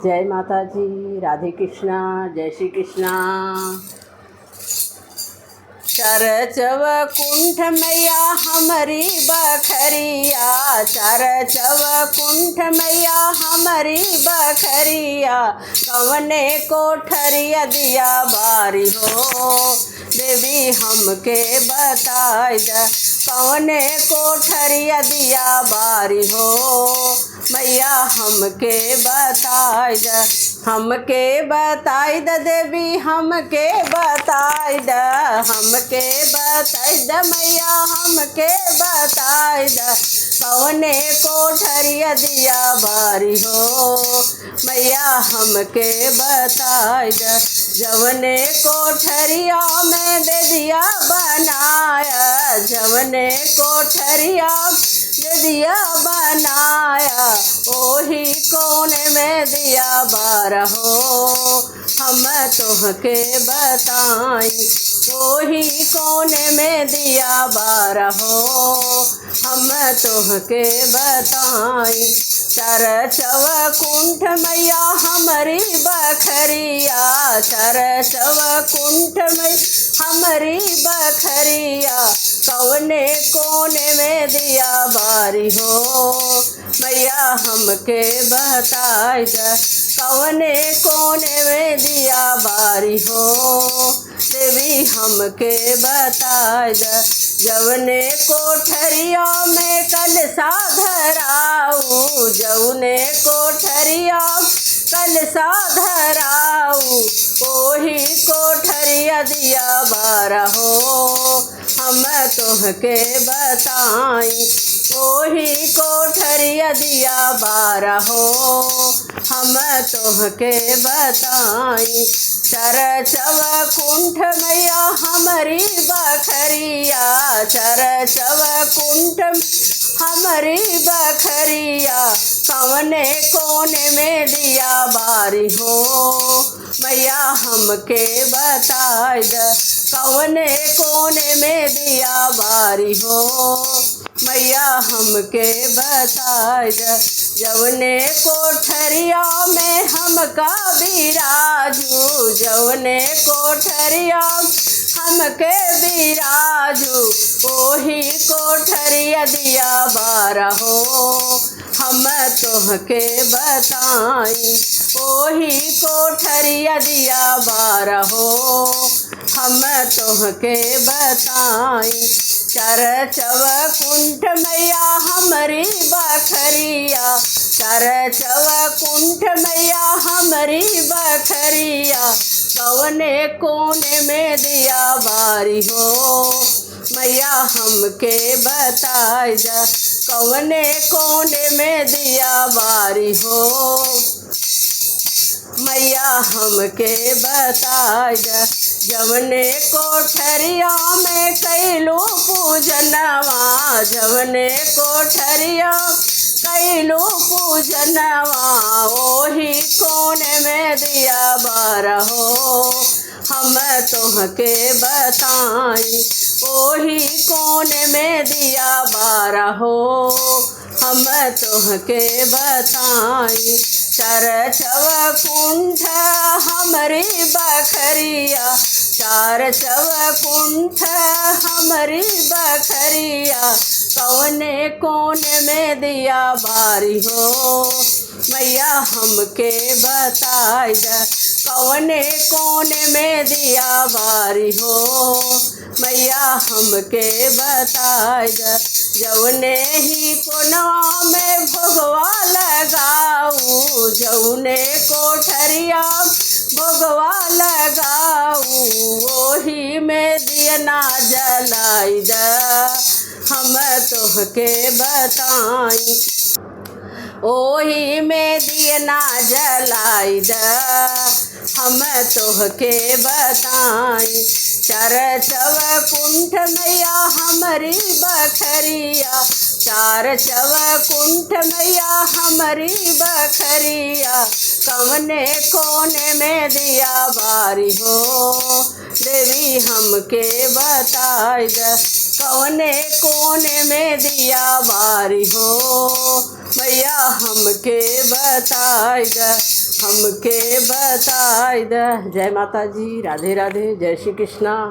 जय माता जी, राधे कृष्णा, जय श्री कृष्णा। चरचव कुंठ मैया हमारी बखरिया, चरचव कुंठ मैया हमारी बखरिया, कवने कोठरिया दिया बारी हो, देवी हमके बताई द कवने कोठरिया दिया बारी हो, मैया हमके बताई द, हमके बताई द देवी हमके बताई द, हमके बताई द मैया हमके बताई द, कवने कोठरिया दिया बारी हो, मैया हमके बताई द, जवने कोठरिया में दे दिया बनाया, जवने कोठरिया दे दिया बनाया, ओही कोने में दिया बारा हो, हम तोहके बताई, ओही कोने में दिया बारा हो, हम तोहके बताई। चरचव कुंठ मैया हमारी बखरिया, चरचव कुंठ मैया हमारी बखरिया, कवने कोने में दिया बारी हो, मैया हमके बताई द, कवने कोने में दिया बारी हो, देवी हमके बताई द, जवने कोठरिया में कलशा धराऊ, जवने कोठरिया कलशा धराऊ, ओही कोठरिया दिया बारा हो, हम तोहके बताई, ओही कोठरिया दिया बारा हो, हम तोहके बताई। चरचव कुंठ मैया हमारी बखरिया, चरचव कुंठ हमारी बखरिया, कवने कोने में दिया बारी हो, मैया हमके बताई द, कवने कोने में दिया बारी हो, मैया हमके बताई द, जवने कोठरिया में हमका बिराजू, जवने कोठरिया हमके बिराजू, ओही कोठरिया दिया बारा हो, हम तोहके बताई, ओही कोठरिया दिया बारा हो, हम तोहके बताई। चरचव कुंठ मैया हमारी बखरिया, चरचव कुंठ मैया हमारी बखरिया, कवने कोने में दिया बारी हो, मैया हमके बताई द, कवने कोने में दिया बारी हो, मैया हमके बताई द, जवने कोठरिया में कैलू पूजनवा, जवने कोठरिया कैलू पूजनवा, ओही कोने में दिया बारा हो, हम तोहके बताई, ओही कोने में दिया बारा हो, हम तोहके बताई। चरचव कुंठ हमारी बखरिया, चरचव कुंठ हमारी बखरिया, कवने कोने में दिया बारी हो, मैया हमके बताई द, कवने कोने में दिया बारी हो, मैया हमके बताई द, जवने ही कोनवा में भोगवा लगाऊ, जवने कोठरिया भोगवा लगाऊ, ओही में दियना जलाई द, हम तोहके बताई, ओही में दियना जलाई द, हम तोहके बताई। चरचव कुंठ मैया हमारी बखरिया, चार चवकुंठ मैया हमारी बखरिया कवने कोने में दिया बारी हो। देवी हमके बताई द कवने कोने में दिया बारी हो। मैया हमके बताई द हमके बताई द। जय माता जी, राधे राधे, जय श्री कृष्णा।